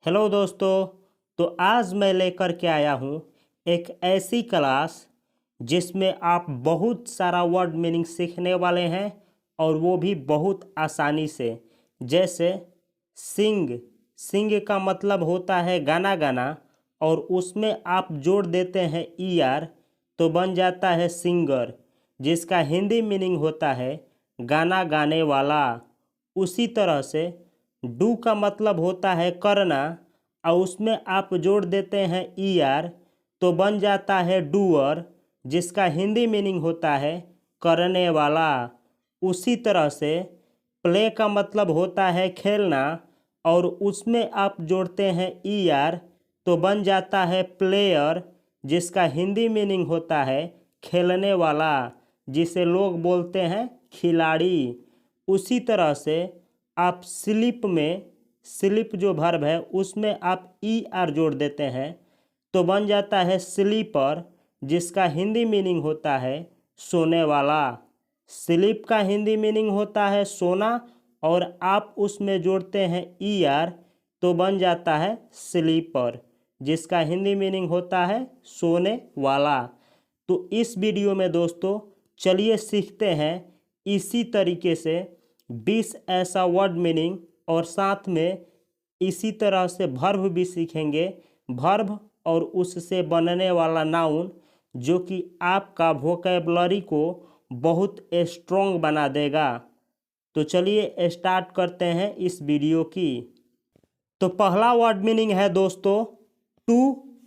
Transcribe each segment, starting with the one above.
Hello दोस्तों। तो आज मैं लेकर के आया हूँ एक ऐसी क्लास जिसमें आप बहुत सारा वर्ड मीनिंग सीखने वाले हैं और वो भी बहुत आसानी से। जैसे सिंग, सिंग का मतलब होता है गाना गाना, और उसमें आप जोड़ देते हैं ई आर तो बन जाता है सिंगर, जिसका हिंदी मीनिंग होता है गाना गाने वाला। उसी तरह से डू का मतलब होता है करना, और उसमें आप जोड़ देते हैं ई आर तो बन जाता है डूअर, जिसका हिंदी मीनिंग होता है करने वाला। उसी तरह से प्ले का मतलब होता है खेलना, और उसमें आप जोड़ते हैं ई आर तो बन जाता है प्लेयर, जिसका हिंदी मीनिंग होता है खेलने वाला, जिसे लोग बोलते हैं खिलाड़ी। उसी तरह से आप स्लिप में, स्लिप जो वर्ब है उसमें आप ई आर जोड़ देते हैं तो बन जाता है स्लीपर, जिसका हिंदी मीनिंग होता है सोने वाला। स्लीप का हिंदी मीनिंग होता है सोना, और आप उसमें जोड़ते हैं ई आर तो बन जाता है स्लीपर, जिसका हिंदी मीनिंग होता है सोने वाला। तो इस वीडियो में दोस्तों चलिए सीखते हैं इसी तरीके से 20 ऐसा वर्ड मीनिंग, और साथ में इसी तरह से वर्ब भी सीखेंगे। वर्ब और उससे बनने वाला नाउन, जो कि आपका वोकैबुलरी को बहुत स्ट्रॉन्ग बना देगा। तो चलिए स्टार्ट करते हैं इस वीडियो की। तो पहला वर्ड मीनिंग है दोस्तों टू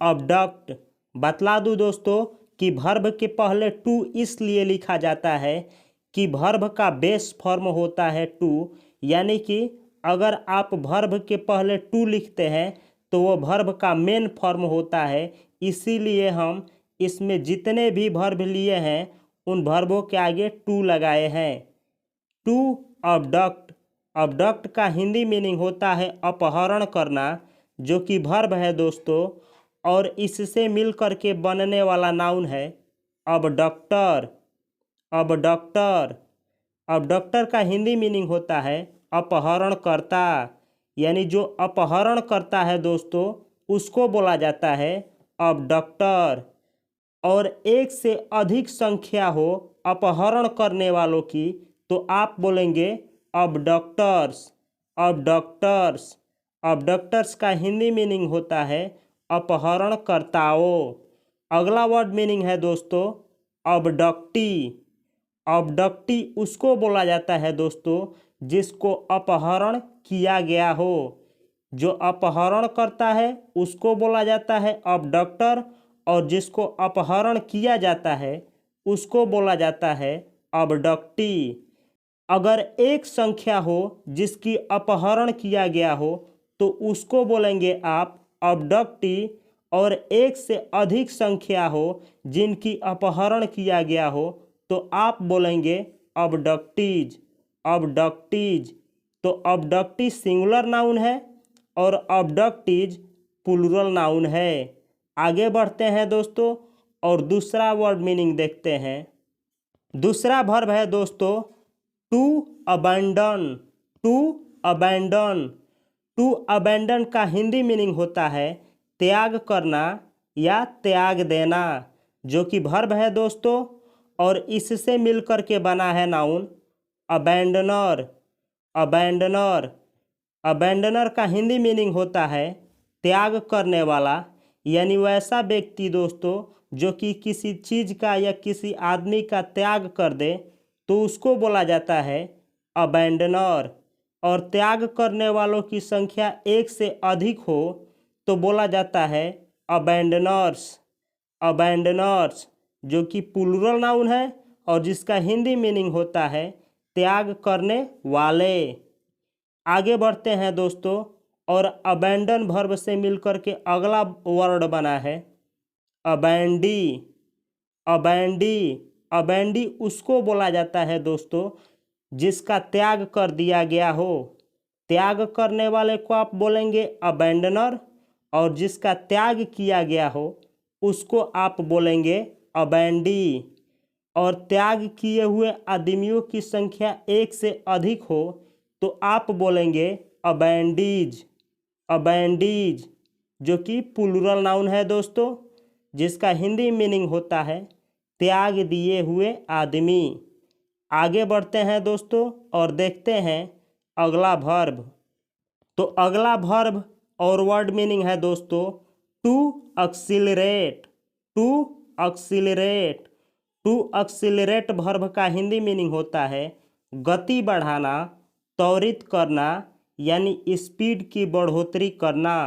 अबडक्ट। बतला दूं दोस्तों कि वर्ब के पहले टू इसलिए लिखा जाता है कि वर्ब का बेस फॉर्म होता है टू, यानी कि अगर आप वर्ब के पहले टू लिखते हैं तो वो वर्ब का मेन फॉर्म होता है। इसीलिए हम इसमें जितने भी वर्ब लिए हैं उन वर्बों के आगे टू लगाए हैं। टू अबडक्ट, अबडक्ट का हिंदी मीनिंग होता है अपहरण करना, जो कि वर्ब है दोस्तों, और इससे मिल कर के बनने वाला नाउन है अबडक्टर। अबडक्टर, अबडक्टर का हिंदी मीनिंग होता है अपहरणकर्ता, यानी जो अपहरण करता है दोस्तों उसको बोला जाता है अबडक्टर। और एक से अधिक संख्या हो अपहरण करने वालों की तो आप बोलेंगे अबडक्टर्स। अबडक्टर्स, अबडक्टर्स का हिंदी मीनिंग होता है अपहरणकर्ताओं। अगला वर्ड मीनिंग है दोस्तों अबडक्टी। अबडक्टी उसको बोला जाता है दोस्तों जिसको अपहरण किया गया हो। जो अपहरण करता है उसको बोला जाता है अबडक्टर, और जिसको अपहरण किया जाता है उसको बोला जाता है अबडक्टी। अगर एक संख्या हो जिसकी अपहरण किया गया हो तो उसको बोलेंगे आप अबडक्टी, और एक से अधिक संख्या हो जिनकी अपहरण किया गया हो तो आप बोलेंगे अबडक्टीज। अबडक्टीज, तो अबडक्टी सिंगुलर नाउन है और अबडक्टीज प्लूरल नाउन है। आगे बढ़ते हैं दोस्तों और दूसरा वर्ड मीनिंग देखते हैं। दूसरा वर्ब है दोस्तों to abandon. To abandon, to abandon का हिंदी मीनिंग होता है त्याग करना या त्याग देना, जो कि वर्ब है दोस्तों, और इससे मिलकर के बना है नाउन अबैंडनर। अबैंडनर, अबैंडनर का हिंदी मीनिंग होता है त्याग करने वाला, यानी वैसा व्यक्ति दोस्तों जो कि किसी चीज़ का या किसी आदमी का त्याग कर दे तो उसको बोला जाता है अबैंडनर। और त्याग करने वालों की संख्या एक से अधिक हो तो बोला जाता है अबैंडनर्स। अबैंडनर्स, जो कि प्लूरल नाउन है और जिसका हिंदी मीनिंग होता है त्याग करने वाले। आगे बढ़ते हैं दोस्तों, और अबैंडन वर्ब से मिलकर के अगला वर्ड बना है अबैंडी। अबैंडी, अबैंडी उसको बोला जाता है दोस्तों जिसका त्याग कर दिया गया हो। त्याग करने वाले को आप बोलेंगे अबैंडनर, और जिसका त्याग किया गया हो उसको आप बोलेंगे अबैंडी। और त्याग किए हुए आदमियों की संख्या एक से अधिक हो तो आप बोलेंगे अबैंडीज। अबैंडीज, जो कि प्लूरल नाउन है दोस्तों, जिसका हिंदी मीनिंग होता है त्याग दिए हुए आदमी। आगे बढ़ते हैं दोस्तों और देखते हैं अगला वर्ब। तो अगला वर्ब और वर्ड मीनिंग है दोस्तों to accelerate. To accelerate. To accelerate verb का हिंदी मीनिंग होता है गति बढ़ाना, त्वरित करना, यानी स्पीड की बढ़ोतरी करना।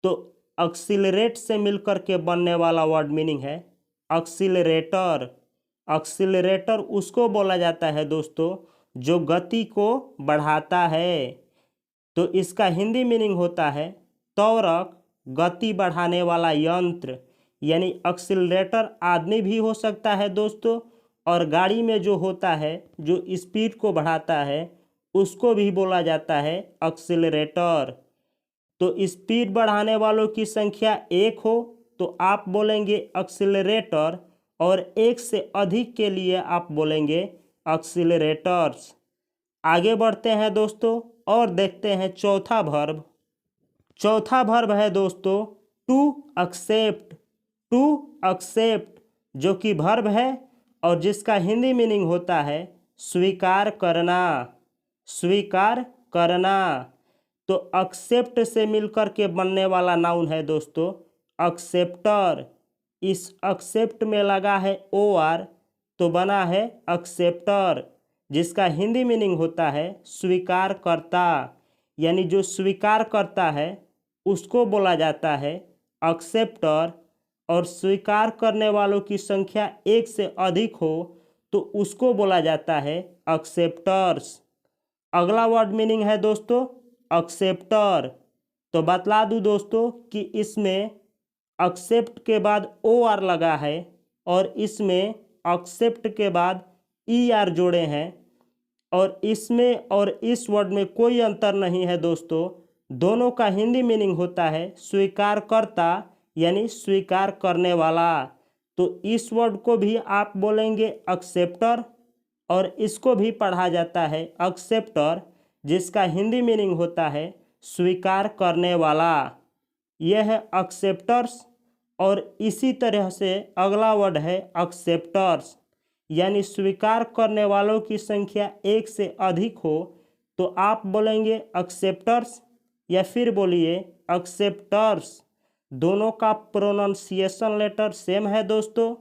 तो एक्सिलरेट से मिलकर के बनने वाला वर्ड मीनिंग है एक्सिलरेटर। एक्सिलरेटर उसको बोला जाता है दोस्तों जो गति को बढ़ाता है। तो इसका हिंदी मीनिंग होता है त्वरक, गति बढ़ाने वाला यंत्र, यानी एक्सिलरेटर आदमी भी हो सकता है दोस्तों, और गाड़ी में जो होता है जो स्पीड को बढ़ाता है उसको भी बोला जाता है एक्सिलरेटर। तो स्पीड बढ़ाने वालों की संख्या एक हो तो आप बोलेंगे एक्सिलरेटर, और एक से अधिक के लिए आप बोलेंगे एक्सिलरेटर्स। आगे बढ़ते हैं दोस्तों और देखते हैं चौथा वर्ब। चौथा वर्ब है दोस्तों टू एक्सेप्ट। टू एक्सेप्ट, जो कि वर्ब है और जिसका हिंदी मीनिंग होता है स्वीकार करना। स्वीकार करना। तो एक्सेप्ट से मिलकर के बनने वाला नाउन है दोस्तों एक्सेप्टर। इस एक्सेप्ट में लगा है OR तो बना है एक्सेप्टर, जिसका हिंदी मीनिंग होता है स्वीकार करता, यानी जो स्वीकार करता है उसको बोला जाता है एक्सेप्टर। और स्वीकार करने वालों की संख्या एक से अधिक हो तो उसको बोला जाता है एक्सेप्टर्स। अगला वर्ड मीनिंग है दोस्तों एक्सेप्टर। तो बतला दूं दोस्तों कि इसमें एक्सेप्ट के बाद OR लगा है और इसमें एक्सेप्ट के बाद ER जोड़े हैं, और इसमें और इस वर्ड में कोई अंतर नहीं है दोस्तों। दोनों का हिंदी मीनिंग होता है स्वीकार करता, यानी स्वीकार करने वाला। तो इस वर्ड को भी आप बोलेंगे एक्सेप्टर, और इसको भी पढ़ा जाता है एक्सेप्टर, जिसका हिंदी मीनिंग होता है स्वीकार करने वाला। यह है एक्सेप्टर्स। और इसी तरह से अगला वर्ड है एक्सेप्टर्स, यानी स्वीकार करने वालों की संख्या एक से अधिक हो तो आप बोलेंगे एक्सेप्टर्स या फिर बोलिए एक्सेप्टर्स। दोनों का प्रोनाउंसिएशन लेटर सेम है दोस्तों,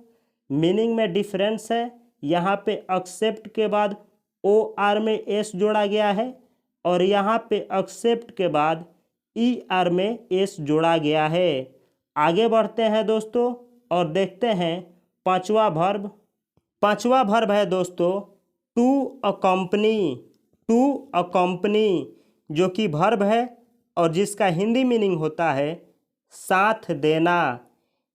मीनिंग में डिफरेंस है। यहाँ पे एक्सेप्ट के बाद OR में S जोड़ा गया है और यहाँ पे एक्सेप्ट के बाद ER में S जोड़ा गया है। आगे बढ़ते हैं दोस्तों और देखते हैं पांचवा वर्ब। पांचवा वर्ब है दोस्तों टू अकम्पनी। टू अकम्पनी, जो कि वर्ब है और जिसका हिंदी मीनिंग होता है साथ देना,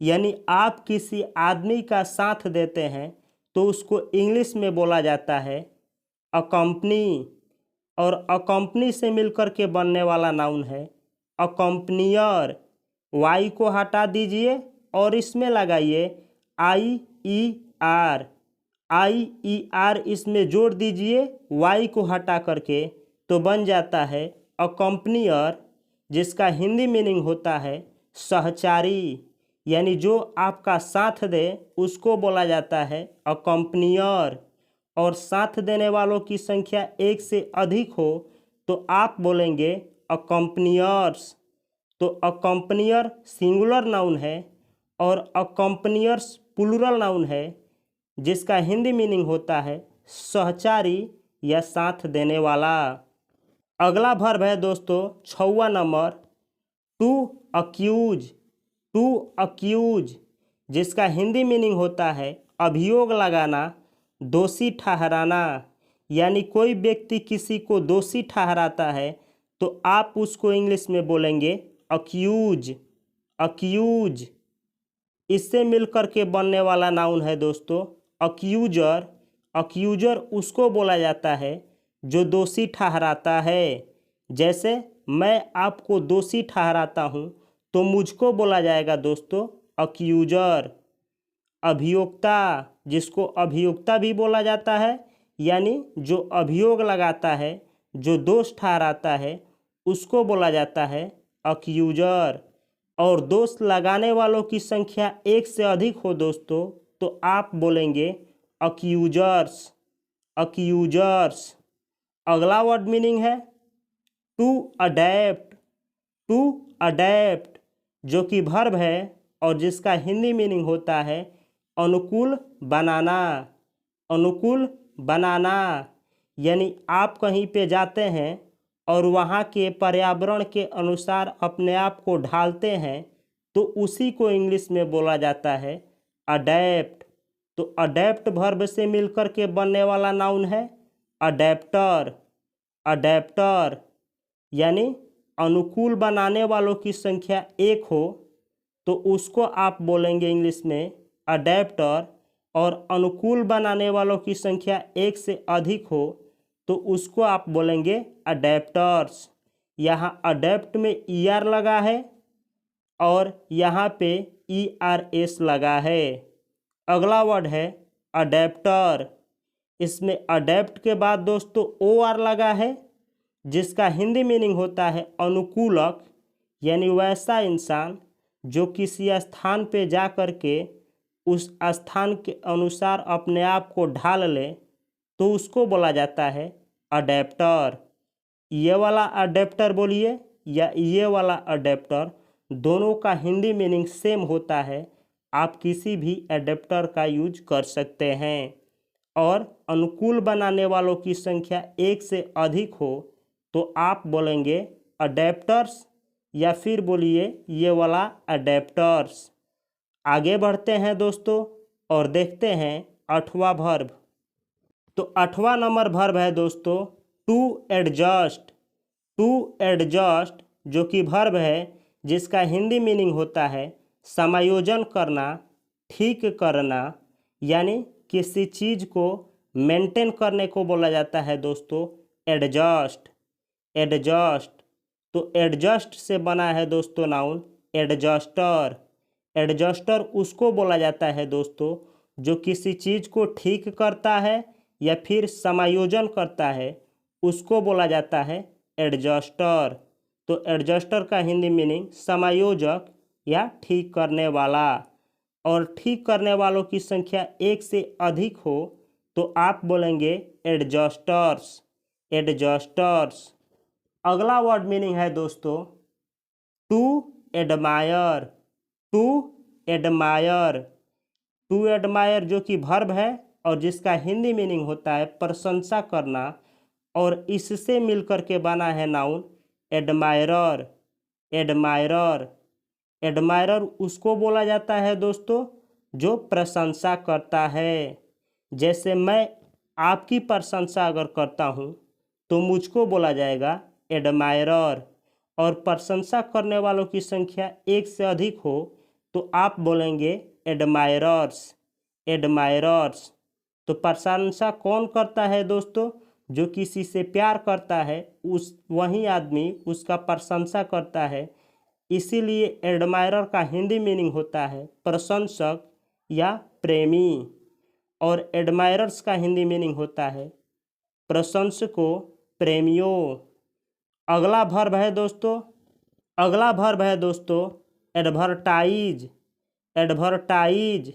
यानी आप किसी आदमी का साथ देते हैं तो उसको इंग्लिश में बोला जाता है अकम्पनी। और अकम्पनी से मिलकर के बनने वाला नाउन है अकम्पनियर। Y को हटा दीजिए और इसमें लगाइए IER। IER इसमें जोड़ दीजिए Y को हटा करके तो बन जाता है अकम्पनियर, जिसका हिंदी मीनिंग होता है सहचारी, यानी जो आपका साथ दे उसको बोला जाता है अकम्पनियर। और साथ देने वालों की संख्या एक से अधिक हो तो आप बोलेंगे अकम्पनियर्स। तो अकम्पनियर सिंगुलर नाउन है और अकम्पनियर्स प्लूरल नाउन है, जिसका हिंदी मीनिंग होता है सहचारी या साथ देने वाला। अगला वर्ब है दोस्तों 6वां number to accuse. To accuse, जिसका हिंदी मीनिंग होता है अभियोग लगाना, दोषी ठहराना, यानी कोई व्यक्ति किसी को दोषी ठहराता है तो आप उसको इंग्लिश में बोलेंगे अक्यूज। अक्यूज। इससे मिलकर के बनने वाला नाउन है दोस्तों अक्यूजर। अक्यूजर उसको बोला जाता है जो दोषी ठहराता है। जैसे मैं आपको दोषी ठहराता हूँ तो मुझको बोला जाएगा दोस्तों अक्यूजर। अभियोक्ता, जिसको अभियोक्ता भी बोला जाता है, यानी जो अभियोग लगाता है, जो दोष ठहराता है, उसको बोला जाता है अक्यूजर। और दोष लगाने वालों की संख्या एक से अधिक हो दोस्तों तो आप बोलेंगे अक्यूजर्स, अक्यूजर्स। अगला वर्ड मीनिंग है टू अडेप्ट, टू अडेप्ट जो कि वर्ब है और जिसका हिंदी मीनिंग होता है अनुकूल बनाना, अनुकूल बनाना। यानी आप कहीं पे जाते हैं और वहाँ के पर्यावरण के अनुसार अपने आप को ढालते हैं तो उसी को इंग्लिश में बोला जाता है अडेप्ट। तो अडेप्ट वर्ब से मिलकर के बनने वाला नाउन है अडेप्टर, अडेप्टर। यानी अनुकूल बनाने वालों की संख्या एक हो तो उसको आप बोलेंगे इंग्लिश में अडेप्टर, और अनुकूल बनाने वालों की संख्या एक से अधिक हो तो उसको आप बोलेंगे अडेप्टर्स। यहाँ अडेप्ट में ER लगा है और यहाँ पे ERS लगा है। अगला वर्ड है अडेप्टर। इसमें अडेप्ट के बाद दोस्तों OR लगा है जिसका हिंदी मीनिंग होता है अनुकूलक। यानी वैसा इंसान जो किसी स्थान पे जा कर के उस स्थान के अनुसार अपने आप को ढाल ले तो उसको बोला जाता है अडेप्टर। ये वाला अडेप्टर बोलिए या ये वाला अडेप्टर, दोनों का हिंदी मीनिंग सेम होता है। आप किसी भी अडेप्टर का यूज कर सकते हैं। और अनुकूल बनाने वालों की संख्या एक से अधिक हो तो आप बोलेंगे अडेप्टर्स या फिर बोलिए ये वाला अडेप्टर्स। आगे बढ़ते हैं दोस्तों और देखते हैं 8वां वर्ब। तो 8वां नंबर वर्ब है दोस्तों टू एडजस्ट, टू एडजस्ट जो कि वर्ब है जिसका हिंदी मीनिंग होता है समायोजन करना, ठीक करना। यानी किसी चीज़ को मेंटेन करने को बोला जाता है दोस्तों एडजस्ट, एडजस्ट। तो एडजस्ट से बना है दोस्तों नाउन एडजस्टर। एडजस्टर उसको बोला जाता है दोस्तों जो किसी चीज़ को ठीक करता है या फिर समायोजन करता है, उसको बोला जाता है एडजस्टर। तो एडजस्टर का हिंदी मीनिंग समायोजक या ठीक करने वाला। और ठीक करने वालों की संख्या एक से अधिक हो तो आप बोलेंगे एडजस्टर्स, एडजस्टर्स। अगला वर्ड मीनिंग है दोस्तों to admire, to admire. To admire जो कि वर्ब है और जिसका हिंदी मीनिंग होता है प्रशंसा करना, और इससे मिलकर के बना है नाउन एडमायरर, एडमायरर। एडमायरर उसको बोला जाता है दोस्तों जो प्रशंसा करता है। जैसे मैं आपकी प्रशंसा अगर करता हूँ तो मुझको बोला जाएगा एडमायरर। और प्रशंसा करने वालों की संख्या एक से अधिक हो तो आप बोलेंगे एडमायरर्स, एडमायरर्स। तो प्रशंसा कौन करता है दोस्तों? जो किसी से प्यार करता है उस वही आदमी उसका प्रशंसा करता है। इसीलिए एडमायरर का हिंदी मीनिंग होता है प्रशंसक या प्रेमी, और एडमायरर्स का हिंदी मीनिंग होता है प्रशंसकों, प्रेमियों। अगला वर्ब है दोस्तों, अगला वर्ब है दोस्तों एडवर्टाइज, एडवर्टाइज।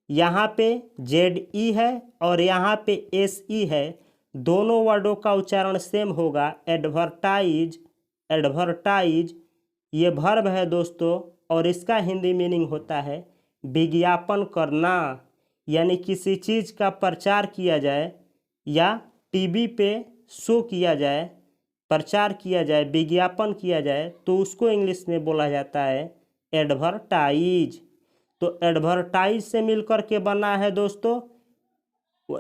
यहाँ पे ZE है और यहाँ पे SE है, दोनों वर्डों का उच्चारण सेम होगा एडवर्टाइज, एडवर्टाइज। ये वर्ब है दोस्तों और इसका हिंदी मीनिंग होता है विज्ञापन करना। यानी किसी चीज़ का प्रचार किया जाए या टीवी पे शो किया जाए, प्रचार किया जाए, विज्ञापन किया जाए तो उसको इंग्लिश में बोला जाता है एडवर्टाइज। तो एडवर्टाइज से मिलकर के बना है दोस्तों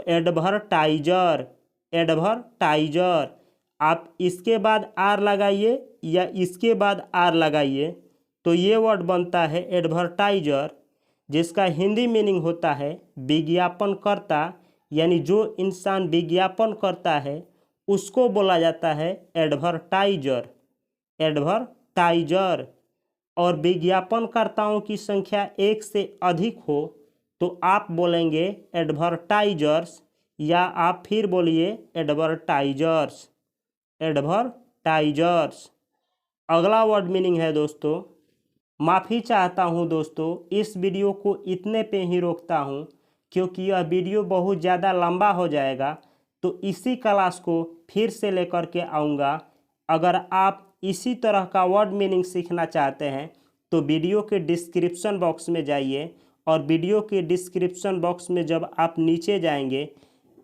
एडवर्टाइजर, एडवर्टाइजर। आप इसके बाद आर लगाइए या इसके बाद आर लगाइए तो ये वर्ड बनता है एडवर्टाइजर, जिसका हिंदी मीनिंग होता है विज्ञापनकर्ता। यानी जो इंसान विज्ञापन करता है उसको बोला जाता है एडवर्टाइजर, एडवर्टाइजर। और विज्ञापनकर्ताओं की संख्या एक से अधिक हो तो आप बोलेंगे एडवर्टाइजर्स या आप फिर बोलिए एडवर्टाइजर्स, एडवर्टाइजर्स। अगला वर्ड मीनिंग है दोस्तों, माफ़ी चाहता हूँ दोस्तों, इस वीडियो को इतने पे ही रोकता हूँ क्योंकि यह वीडियो बहुत ज़्यादा लंबा हो जाएगा। तो इसी क्लास को फिर से लेकर के आऊँगा। अगर आप इसी तरह का वर्ड मीनिंग सीखना चाहते हैं तो वीडियो के डिस्क्रिप्शन बॉक्स में जाइए, और वीडियो के डिस्क्रिप्शन बॉक्स में जब आप नीचे जाएंगे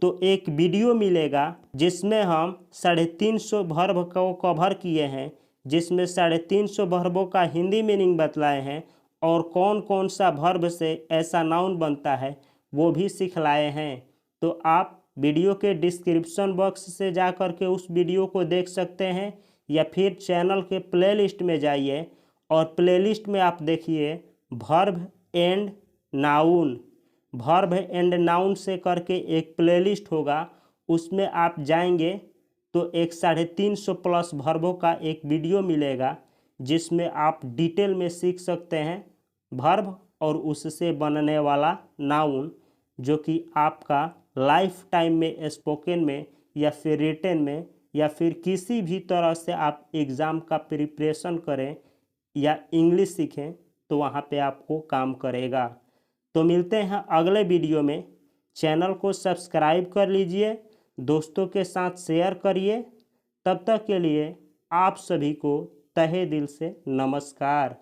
तो एक वीडियो मिलेगा जिसमें हम 350 वर्ब को कवर किए हैं, जिसमें 350 वर्बों का हिंदी मीनिंग बतलाए हैं और कौन कौन सा वर्ब से ऐसा नाउन बनता है वो भी सिखलाए हैं। तो आप वीडियो के डिस्क्रिप्शन बॉक्स से जा कर के उस वीडियो को देख सकते हैं, या फिर चैनल के प्लेलिस्ट में जाइए और प्लेलिस्ट में आप देखिए verb and noun. Verb and noun से करके एक प्लेलिस्ट होगा, उसमें आप जाएंगे तो एक 350 प्लस वर्बों का एक वीडियो मिलेगा जिसमें आप डिटेल में सीख सकते हैं वर्ब और उससे बनने वाला नाउन, जो कि आपका लाइफ टाइम में स्पोकन में या फिर रिटन में या फिर किसी भी तरह से आप एग्ज़ाम का प्रिपरेशन करें या इंग्लिश सीखें तो वहाँ पे आपको काम करेगा। तो मिलते हैं अगले वीडियो में। चैनल को सब्सक्राइब कर लीजिए, दोस्तों के साथ शेयर करिए। तब तक के लिए आप सभी को तहे दिल से नमस्कार।